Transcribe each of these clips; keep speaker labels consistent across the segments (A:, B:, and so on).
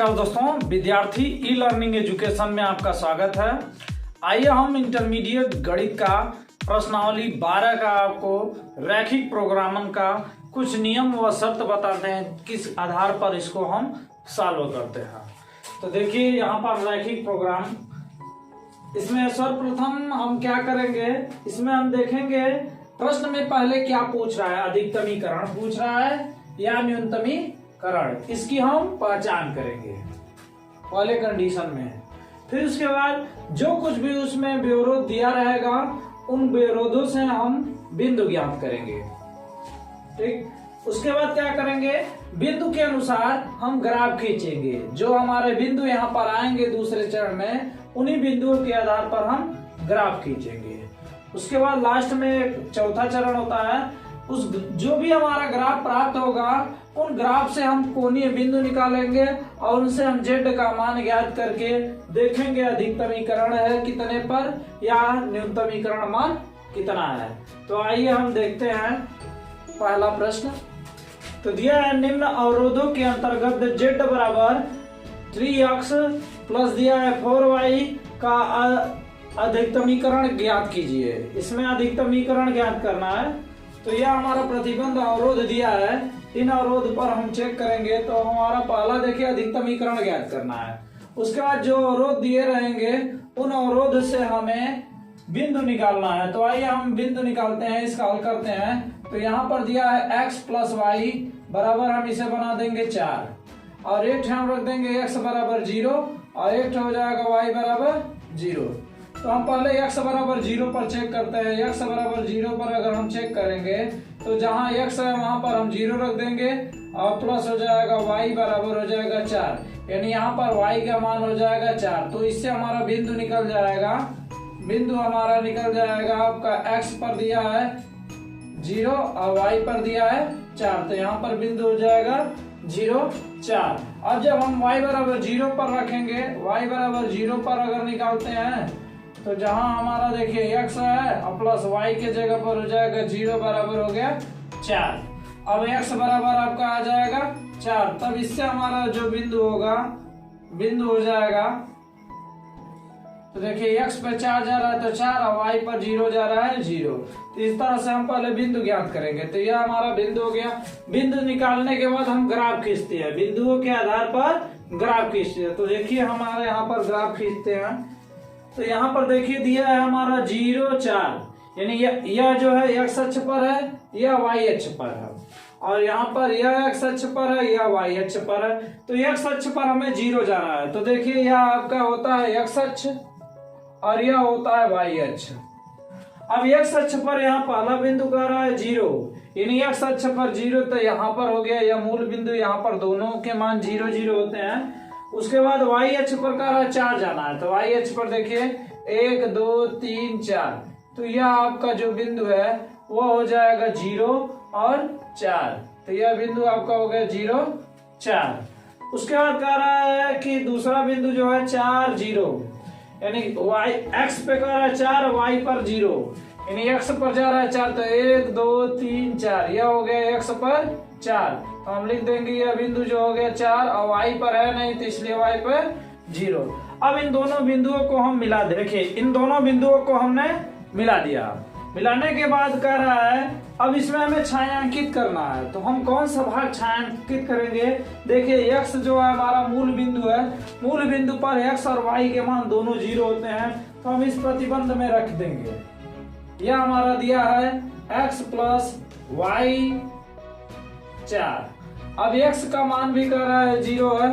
A: नमस्कार दोस्तों, विद्यार्थी ई लर्निंग एजुकेशन में आपका स्वागत है। आइए हम इंटरमीडिएट गणित का प्रश्नावली 12 का आपको रैखिक प्रोग्रामन का कुछ नियम व शर्त बताते हैं, किस आधार पर इसको हम सॉल्व करते हैं। तो देखिए यहाँ पर रैखिक प्रोग्राम, इसमें सर्वप्रथम हम क्या करेंगे, इसमें हम देखेंगे प्रश्न में पहले क्या पूछ रहा है, अधिकतमीकरण पूछ रहा है या न्यूनतमीकरण, इसकी हम पहचान करेंगे पहले कंडीशन में। फिर उसके बाद जो कुछ भी उसमें विरोध दिया रहेगा उन विरोधों से हम बिंदु ज्ञात करेंगे। ठीक, उसके बाद क्या करेंगे, बिंदु के अनुसार हम ग्राफ खींचेंगे। जो हमारे बिंदु यहाँ पर आएंगे दूसरे चरण में, उन्हीं बिंदुओं के आधार पर हम ग्राफ खींचेंगे। उसके बाद लास्ट में चौथा चरण होता है, उस जो भी हमारा ग्राफ प्राप्त होगा उन ग्राफ से हम कोणीय बिंदु निकालेंगे और उनसे हम z का मान ज्ञात करके देखेंगे अधिकतमीकरण है कितने पर या न्यूनतमीकरण मान कितना है। तो आइए हम देखते हैं पहला प्रश्न। तो दिया है निम्न अवरोधों के अंतर्गत z बराबर 3x प्लस दिया है 4y का अधिकतमीकरण ज्ञात कीजिए। इसमें अधिकतमीकरण ज्ञात करना है। तो यह हमारा प्रतिबंध अवरोध दिया है, इन अवरोध पर हम चेक करेंगे। तो हमारा पहला देखिए अधिकतमीकरण ज्ञात करना है। उसके बाद जो अवरोध दिए रहेंगे उन अवरोध से हमें बिंदु निकालना है। तो आइए हम बिंदु निकालते हैं, इसका हल करते हैं। तो यहाँ पर दिया है x प्लस वाई बराबर, हम इसे बना देंगे 4 और एक हम रख देंगे x बराबर 0 और एक हो जाएगा y बराबर 0। तो हम पहले x बराबर 0 पर चेक करते हैं। x बराबर 0 पर अगर हम चेक करेंगे तो जहां x है वहां पर हम 0 रख देंगे और प्लस हो जाएगा y बराबर हो जाएगा 4, यानी यहाँ पर y का मान हो जाएगा 4। तो इससे हमारा बिंदु निकल जाएगा, बिंदु हमारा निकल जाएगा आपका x पर दिया है 0 और y पर दिया है 4। तो यहाँ पर बिंदु हो जाएगा 0 4। अब जब हम y बराबर 0 पर रखेंगे, y बराबर 0 पर अगर निकालते हैं तो जहां हमारा देखिए x है और प्लस y के जगह पर हो जाएगा 0 बराबर हो गया 4। अब x बराबर आपका आ जाएगा 4, तब इससे हमारा जो बिंदु होगा, बिंदु हो जाएगा, तो देखिए x पर 4 जा रहा है तो 4 और y पर 0 जा रहा है 0। तो इस तरह से हम पहले बिंदु ज्ञात करेंगे। तो यह हमारा बिंदु हो गया। बिंदु निकालने के बाद हम ग्राफ खींचते हैं, बिंदुओं के आधार पर ग्राफ खींचते हैं। तो देखिए हमारे यहाँ पर ग्राफ खींचते हैं। तो यहाँ पर देखिए दिया है हमारा 0 4, यानी यह जो है x अक्ष पर है, यह y अक्ष पर है, और यहाँ पर यह x अक्ष पर है, यह y अक्ष पर है। तो x अक्ष पर हमें 0 जा रहा है। तो देखिए यह आपका होता है x अक्ष और यह होता है y अक्ष। अब x अक्ष पर यहाँ पहला बिंदु कह रहा है 0, यानी x अक्ष पर 0, तो यहाँ पर हो गया यह मूल बिंदु, यहाँ पर दोनों के मान 0 0 होते हैं। उसके बाद y अक्ष पर कह रहा है 4 जाना है। तो y अक्ष पर देखिए 1 2 3 4, तो यह आपका जो बिंदु है वो हो जाएगा 0 और 4। तो यह बिंदु आपका हो गया 0 4। उसके बाद कह रहा है कि दूसरा बिंदु जो है 4 0, यानी y x पे कह रहा है 4, y पर 0, यानी x पर जा रहा है 4। तो 1 2 3 4, यह हो गया x पर 4। तो हम लिख देंगे यह बिंदु जो हो गया 4 और y पर है नहीं, तो इसलिए y पर 0। अब इन दोनों बिंदुओं को हम मिला दे, देखिए इन दोनों बिंदुओं को हमने मिला दिया। मिलाने के बाद कह रहा है अब इसमें हमें छायांकित करना है। तो हम कौन सा भाग छायांकित करेंगे, देखिए x जो है हमारा मूल बिंदु है, मूल बिंदु पर x और y के मान दोनों 0 होते हैं। तो हम इस प्रतिबंध में रख देंगे। यह हमारा दिया है x प्लस y 4। अब x का मान भी कह रहा है 0 है,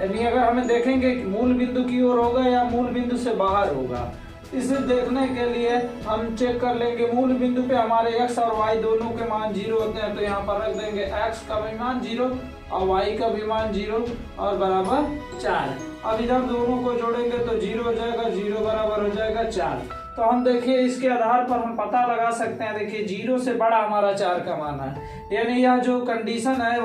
A: यानी अगर हमें देखेंगे कि मूल बिंदु की ओर होगा या मूल बिंदु से बाहर होगा, इसे देखने के लिए हम चेक कर लेंगे। मूल बिंदु पे हमारे x और y दोनों के मान 0 होते हैं। तो यहाँ पर रख देंगे x का भी मान 0 और y का भी मान 0 और बराबर 4। अब इधर दोनों को जोड़ेंगे तो 0 हो जाएगा, 0 बराबर हो जाएगा 4। तो हम देखिए इसके आधार पर हम पता लगा सकते हैं, देखिए 0 से बड़ा हमारा 4 का मान है, यानी यह जो कंडीशन है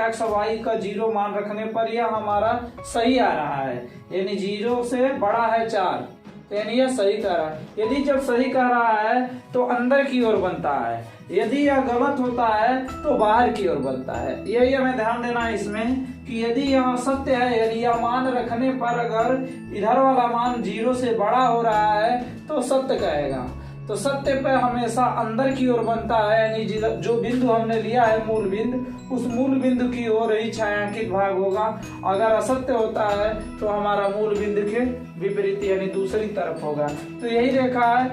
A: x और y का 0 मान रखने पर यह हमारा सही आ रहा है, यानी 0 से बड़ा है 4। तो यानी यह सही कह रहा है। यदि जब सही कह रहा है तो अंदर की ओर बनता है, यदि यह गलत होता है तो बाहर की ओर बनता है। यही हमें ध्यान देना है इसमें कि यदि यह सत्य है, यदि यह मान रखने पर अगर इधर वाला मान 0 से बड़ा हो रहा है तो सत्य कहेगा। तो सत्य पे हमेशा अंदर की ओर बनता है, यानी जो बिंदु हमने लिया है मूल बिंदु, उस मूल बिंदु की ओर ही छायांकित भाग होगा। अगर असत्य होता है तो हमारा मूल बिंदु के विपरीत यानी दूसरी तरफ होगा। तो यही रेखा है,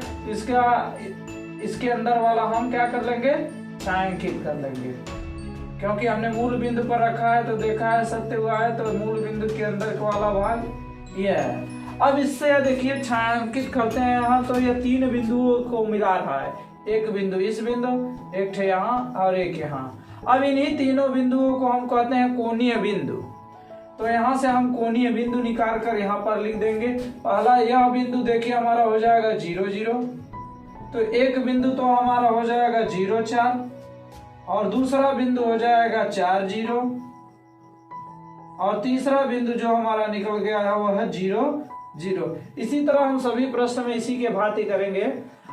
A: इसके अंदर वाला हम क्या कर लेंगे, छायांकित कर लेंगे, क्योंकि हमने मूल बिंदु पर रखा है तो देखा है सत्य हुआ है, तो मूल बिंदु के अंदर वाला भाग यह है। अब इससे देखिए छायांकित करते हैं यहाँ, तो ये 3 बिंदुओं को मिला रहा है, एक बिंदु इस बिंदु, एक ठे यहाँ और एक यहाँ। अब इन्हीं तीनों बिंदुओं को हम कहते हैं कोणीय बिंदु। तो यहाँ से हम कोणीय बिंदु निकाल कर यहाँ पर लिख देंगे। पहला यह बिंदु देखिए हमारा हो जाएगा 0 0, तो एक बिंदु तो हमारा हो जाएगा 0 4, और दूसरा बिंदु हो जाएगा 4 0, और तीसरा बिंदु जो हमारा निकल गया है वो है 0 0। इसी तरह हम सभी प्रश्न में इसी के भांति करेंगे।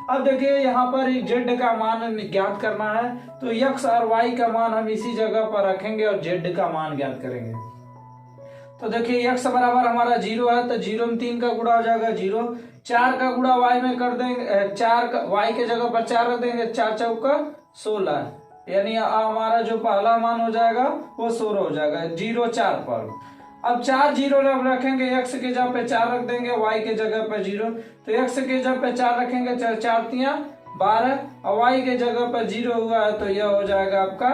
A: अब देखिए यहाँ पर z का मान ज्ञात करना है, तो x और y का मान हम इसी जगह पर रखेंगे और z का मान ज्ञात करेंगे। तो देखिए x बराबर हमारा 0 है, तो 0 में 3 का गुणा हो जाएगा 0, 4 का गुणा y में कर देंगे, 4 y के जगह पर 4 रख देंगे, 4 चौका 16, यानी हमारा जो पहला मान हो जाएगा वो 16 हो जाएगा 0 4 पर। अब 4 0 रखेंगे, x के जगह पे 4 रख देंगे, y के जगह पे 0, तो x के जगह पे 4 रखेंगे, 4 3 12, और y के जगह पे 0 हुआ है तो यह हो जाएगा आपका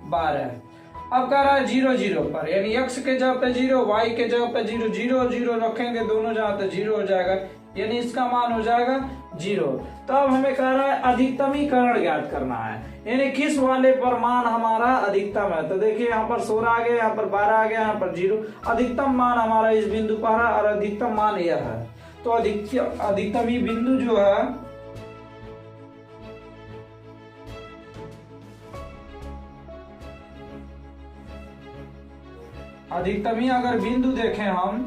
A: 12। अब कह रहा है 0 0 पर, यानी x के जगह पे 0, y के जगह पे 0, 0 0 रखेंगे दोनों जगह तो 0 हो जाएगा, यानी इसका मान हो जाएगा 0। तो अब हमें कह रहा है अधिकतमीकरण ज्ञात करना है, यानी किस वाले पर मान हमारा अधिकतम है। तो देखिए यहाँ पर 16 आ गया, यहाँ पर 12 आ गया, यहाँ पर 0, अधिकतम मान हमारा इस बिंदु पर है और अधिकतम मान यह है। तो अधिकतमी बिंदु जो है अधिकतमी अगर बिंदु देखें हम,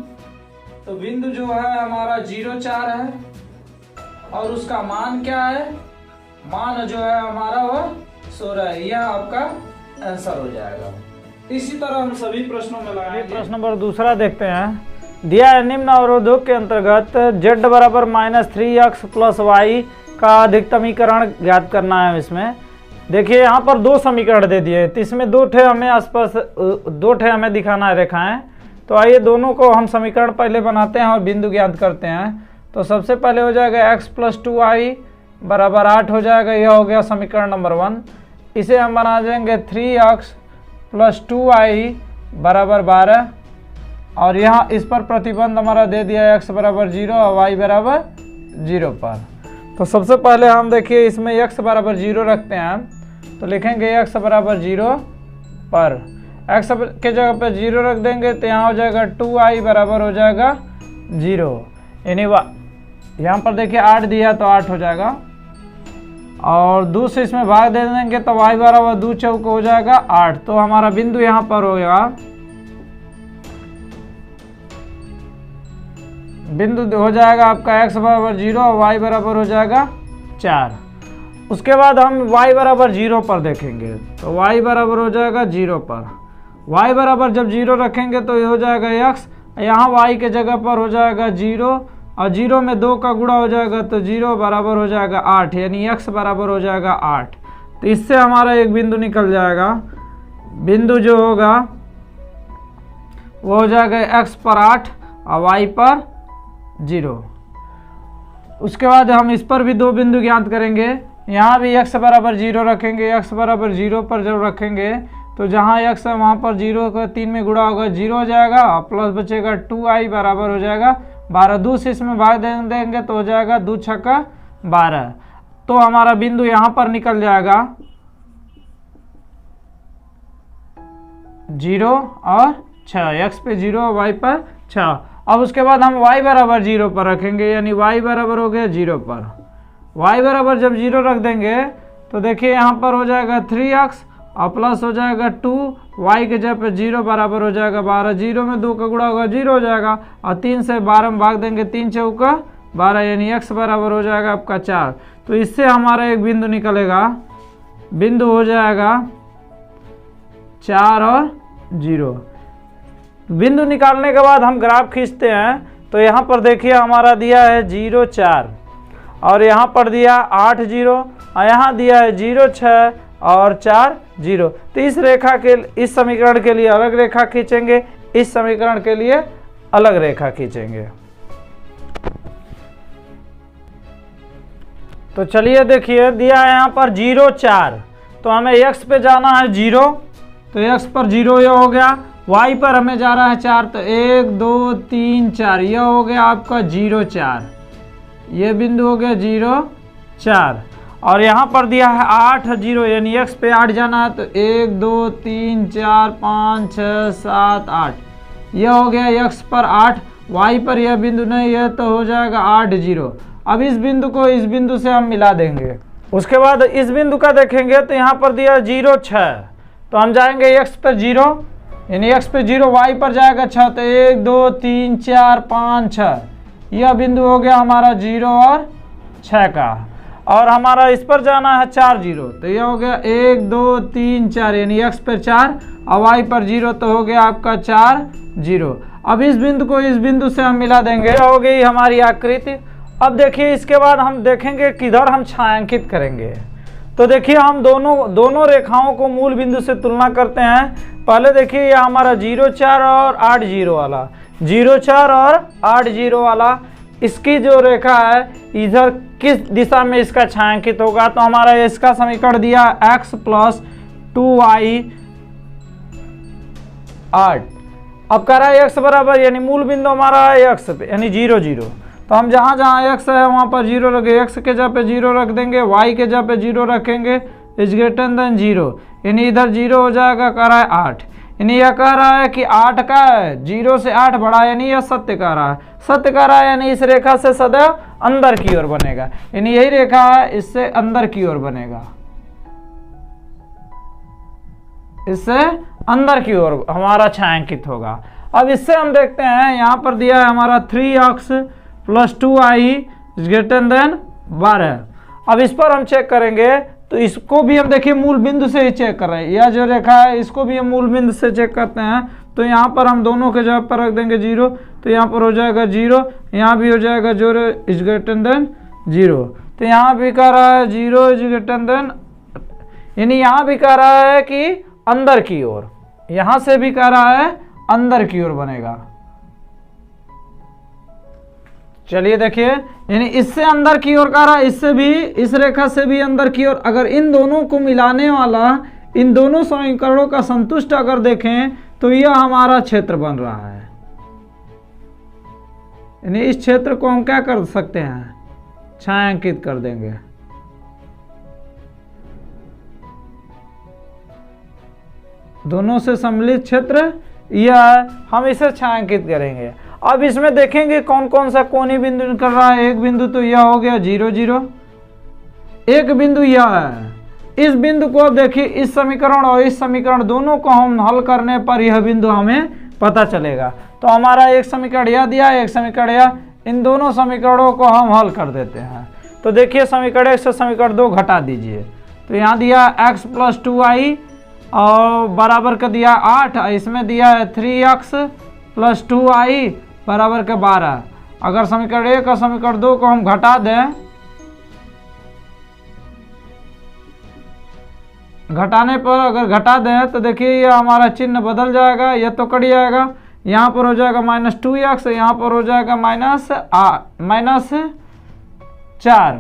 A: तो बिंदु जो है हमारा 0 4 है, और उसका मान क्या है, मान जो है हमारा वह 16 है। यह आपका आंसर हो जाएगा। इसी तरह हम सभी प्रश्नों में लगाएंगे। प्रश्न नंबर दूसरा देखते हैं। दिया है निम्न अवरोधों के अंतर्गत z बराबर -3x प्लस y का अधिकतमीकरण ज्ञात करना है। इसमें देखिए यहाँ पर 2 समीकरण दे दिए, तो इसमें 2 ठे हमें आसपास 2 ठे हमें दिखाना है रेखाएं। तो आइए दोनों को हम समीकरण पहले बनाते हैं और बिंदु ज्ञात करते हैं। तो सबसे पहले हो जाएगा x प्लस 2y बराबर 8 हो जाएगा, यह हो गया समीकरण नंबर 1। इसे हम बना देंगे 3x प्लस 2y बराबर 12, और यहाँ इस पर प्रतिबंध हमारा दे दिया है x बराबर 0 और y बराबर 0 पर। तो सबसे पहले हम देखिए इसमें x बराबर 0 रखते हैं, तो लिखेंगे x बराबर 0 पर, x के जगह पर 0 रख देंगे तो यहाँ हो जाएगा 2y बराबर हो जाएगा 0, यानी यहाँ पर देखिए 8 दिया तो 8 हो जाएगा, और 2 से इसमें भाग दे देंगे तो y बराबर 2 चौक हो जाएगा 8। तो हमारा बिंदु यहाँ पर होगा, बिंदु हो जाएगा आपका x बराबर 0 और y बराबर हो जाएगा 4। उसके बाद हम y बराबर 0 पर देखेंगे, तो y बराबर हो जाएगा 0 पर, y बराबर जब 0 रखेंगे तो ये हो जाएगा x, यहाँ y के जगह पर हो जाएगा 0, और 0 में 2 का गुणा हो जाएगा तो 0 बराबर हो जाएगा 8, यानी x बराबर हो जाएगा 8। तो इससे हमारा एक बिंदु निकल जाएगा, बिंदु जो होगा वो हो जाएगा x पर 8 और y पर 0। उसके बाद हम इस पर भी 2 बिंदु ज्ञात करेंगे। यहाँ भी x बराबर 0 रखेंगे, x बराबर 0 पर जब रखेंगे तो जहाँ x है वहाँ पर 0 का 3 में गुणा होगा 0 हो जाएगा, प्लस बचेगा 2i बराबर हो जाएगा 12। 2 से इसमें भाग देंगे तो हो जाएगा 2 छक्का 12। तो हमारा बिंदु यहाँ पर निकल जाएगा 0 और 6, x पे 0 और y पर 6। अब उसके बाद हम y बराबर 0 पर रखेंगे, यानी y बराबर हो गया 0 पर। y बराबर जब 0 रख देंगे तो देखिए यहाँ पर हो जाएगा 3x और प्लस हो जाएगा 2, y के जगह पे 0 बराबर हो जाएगा 12। 0 में 2 का गुणा होगा 0 हो जाएगा, और 3 से 12 में भाग देंगे 3 चौका 12 यानी x बराबर हो जाएगा आपका 4। तो इससे हमारा एक बिंदु निकलेगा, बिंदु हो जाएगा 4 और 0। बिंदु निकालने के बाद हम ग्राफ खींचते हैं। तो यहाँ पर देखिए हमारा दिया है 0 4 और यहाँ पर दिया 8 0 और यहाँ दिया है 0 6 और 4 0। तो इस रेखा के, इस समीकरण के लिए अलग रेखा खींचेंगे, इस समीकरण के लिए अलग रेखा खींचेंगे। तो चलिए देखिए दिया है यहाँ पर 0 4, तो हमें x पे जाना है 0, तो x पर 0 यह हो गया। y पर हमें जा रहा है 4, तो 1 2 3 4 यह हो गया आपका 0 4, ये बिंदु हो गया 0 4। और यहाँ पर दिया है 8 0 यानी x पे 8 जाना है, तो 1 2 3 4 5 6 7 8 यह हो गया x पर 8। y पर यह बिंदु नहीं है तो हो जाएगा 8 0। अब इस बिंदु को इस बिंदु से हम मिला देंगे। उसके बाद इस बिंदु का देखेंगे तो यहाँ पर दिया 0 6, तो हम जाएंगे x पर 0 यानी x पे 0, y पर जाएगा 6, तो 1 2 3 4 5 6 यह बिंदु हो गया हमारा 0 और 6 का। और हमारा इस पर जाना है 4 0, तो यह हो गया 1 2 3 4 यानी x पर 4 और y पर 0, तो हो गया आपका 4 0। अब इस बिंदु को इस बिंदु से हम मिला देंगे, हो गई हमारी आकृति। अब देखिए इसके बाद हम देखेंगे किधर हम छायांकित करेंगे। तो देखिए हम दोनों रेखाओं को मूल बिंदु से तुलना करते हैं। पहले देखिए यह हमारा 0 4 और 8 0 वाला, 0 4 और 8 0 वाला, इसकी जो रेखा है इधर किस दिशा में इसका छायांकित होगा। तो हमारा इसका समीकरण दिया x + 2y 8। अब कह रहा है x बराबर यानी मूल बिंदु हमारा है x पे यानी 0 0, तो हम जहाँ जहाँ x है वहाँ पर 0 रखेंगे, x के जगह पे 0 रख देंगे, y के जगह पे 0 रखेंगे, इज ग्रेटर देन 0 यानी इधर 0 हो जाएगा। कह रहा है 8 यानी यह कह रहा है कि 8 का है 0 से 8 बड़ा, यानी यह सत्य कह रहा है, सत्य कह रहा है यानी इस रेखा से सदैव अंदर की ओर बनेगा, यानी यही रेखा है इससे अंदर की ओर बनेगा, इससे अंदर की ओर हमारा छायांकित होगा। अब इससे हम देखते हैं यहाँ पर दिया है हमारा 3x + 2y > 12। अब इस पर हम चेक करेंगे तो इसको भी हम देखिए मूल बिंदु से ही चेक कर रहे हैं, यह जो रेखा है इसको भी हम मूल बिंदु से चेक करते हैं। तो यहाँ पर हम दोनों के जगह पर रख देंगे 0, तो यहाँ पर हो जाएगा 0, यहाँ भी हो जाएगा 0 इज ग्रेटर देन 0। तो यहाँ भी कह रहा है 0 इज ग्रेटर देन, यानी यहाँ भी कह रहा है कि अंदर की ओर, यहाँ से भी कह रहा है अंदर की ओर बनेगा। चलिए देखिए यानी इससे अंदर की ओर कह रहा है, इससे भी, इस रेखा से भी अंदर की ओर। अगर इन दोनों को मिलाने वाला, इन दोनों समीकरणों का संतुष्ट अगर देखें तो यह हमारा क्षेत्र बन रहा है, यानी इस क्षेत्र को हम क्या कर सकते हैं, छायांकित कर देंगे। दोनों से सम्मिलित क्षेत्र यह है, हम इसे छायांकित करेंगे। अब इसमें देखेंगे कौन कौन सा कोणीय बिंदु निकल रहा है। एक बिंदु तो यह हो गया 0 0, एक बिंदु यह है। इस बिंदु को अब देखिए इस समीकरण और इस समीकरण दोनों को हम हल करने पर यह बिंदु हमें पता चलेगा। तो हमारा एक समीकरण यह दिया है, एक समीकरण यह, इन दोनों समीकरणों को हम हल कर देते हैं। तो देखिए समीकरण 1 से समीकरण 2 घटा दीजिए। तो यहाँ दिया x + 2y और बराबर का दिया 8, इसमें दिया है 3x + 2y बराबर के 12। अगर समीकरण 1 और समीकरण 2 को हम घटा दें, घटाने पर अगर घटा दें तो देखिए यह हमारा चिन्ह बदल जाएगा, यह तो कट जाएगा, यहाँ पर हो जाएगा -2x, यहाँ पर हो जाएगा -4।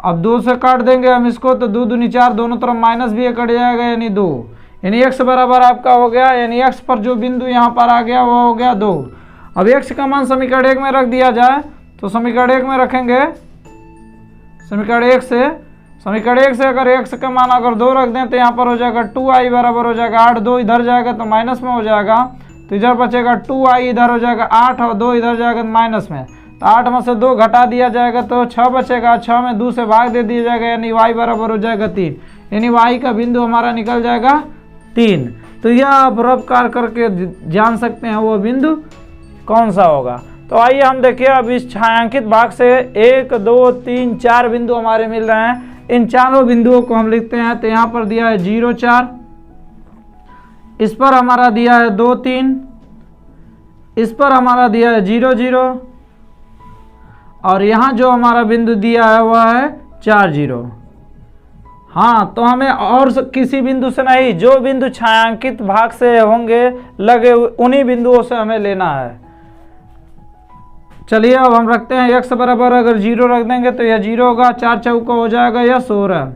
A: अब 2 से काट देंगे हम इसको तो 2 दूनी 4, दोनों तरफ माइनस भी कट जाएगा यानी 2, यानी x बराबर आपका हो गया, यानी x पर जो बिंदु यहाँ पर आ गया वो हो गया 2। अब x का मान समीकरण 1 में रख दिया जाए तो समीकरण 1 में रखेंगे, समीकरण 1 से अगर x का मान अगर 2 रख दें तो यहाँ पर हो जाएगा 2i बराबर हो जाएगा 8, 2 इधर जाएगा तो माइनस में हो जाएगा, तो इधर बचेगा 2i, इधर हो जाएगा 8 और 2 इधर जाएगा माइनस में, तो 8 में से 2 घटा दिया जाएगा तो 6 बचेगा, 6 में 2 से भाग दे दिया जाएगा यानी y बराबर हो जाएगा 3, यानी y का बिंदु हमारा निकल जाएगा 3। तो यह आप रफ कार करके जान सकते हैं वो बिंदु कौन सा होगा। तो आइए हम देखिए अब इस छायांकित भाग से 1 2 3 4 बिंदु हमारे मिल रहे हैं। इन चारों बिंदुओं को हम लिखते हैं। तो यहाँ पर दिया है 0 4, इस पर हमारा दिया है 2 3, इस पर हमारा दिया है 0 0, और यहाँ जो हमारा बिंदु दिया है वह है 4 0। हाँ, तो हमें और किसी बिंदु से नहीं, जो बिंदु छायांकित भाग से होंगे लगे उन्हीं बिंदुओं से हमें लेना है। चलिए अब हम रखते हैं x बराबर, अगर 0 रख देंगे तो यह 0 होगा, 4 चौका हो जाएगा यह 16।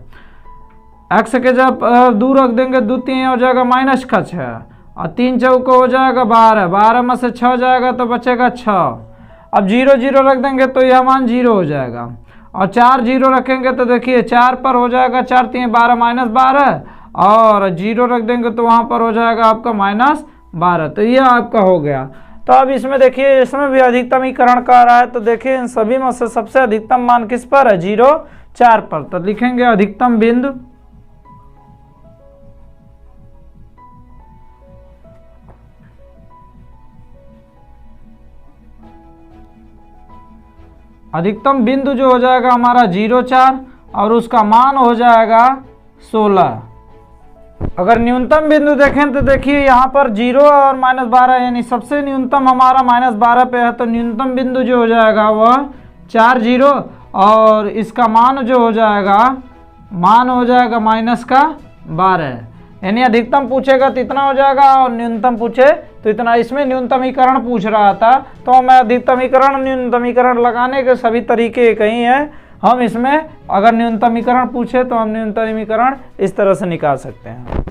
A: x के जब 2 रख देंगे 2 3 हो जाएगा -6, और 3 चौका हो जाएगा 12, 12 में से 6 जाएगा तो बचेगा 6। अब 0 0 रख देंगे तो यह मान 0 हो जाएगा, और 4 0 रखेंगे तो देखिए 4 पर हो जाएगा 4 3 12 -12, और 0 रख देंगे तो वहाँ पर हो जाएगा आपका -12। तो ये आपका हो गया। तो अब इसमें देखिए इसमें भी अधिकतमीकरण कर रहा है, तो देखिए इन सभी में से सबसे अधिकतम मान किस पर है? 0 4 पर। तो लिखेंगे अधिकतम बिंदु, अधिकतम बिंदु जो हो जाएगा हमारा 0 4, और उसका मान हो जाएगा 16। अगर न्यूनतम बिंदु देखें तो देखिए यहाँ पर 0 और -12, यानी सबसे न्यूनतम हमारा -12 पे है, तो न्यूनतम बिंदु जो हो जाएगा वह 4 0, और इसका मान जो हो जाएगा -12, यानी अधिकतम पूछेगा तो इतना हो जाएगा, और न्यूनतम पूछे तो इतना। इसमें न्यूनतमीकरण पूछ रहा था, तो मैं अधिकतमीकरण न्यूनतमीकरण लगाने के सभी तरीके एक ही हैं। हम इसमें अगर न्यूनतमीकरण पूछे तो हम न्यूनतमीकरण इस तरह से निकाल सकते हैं।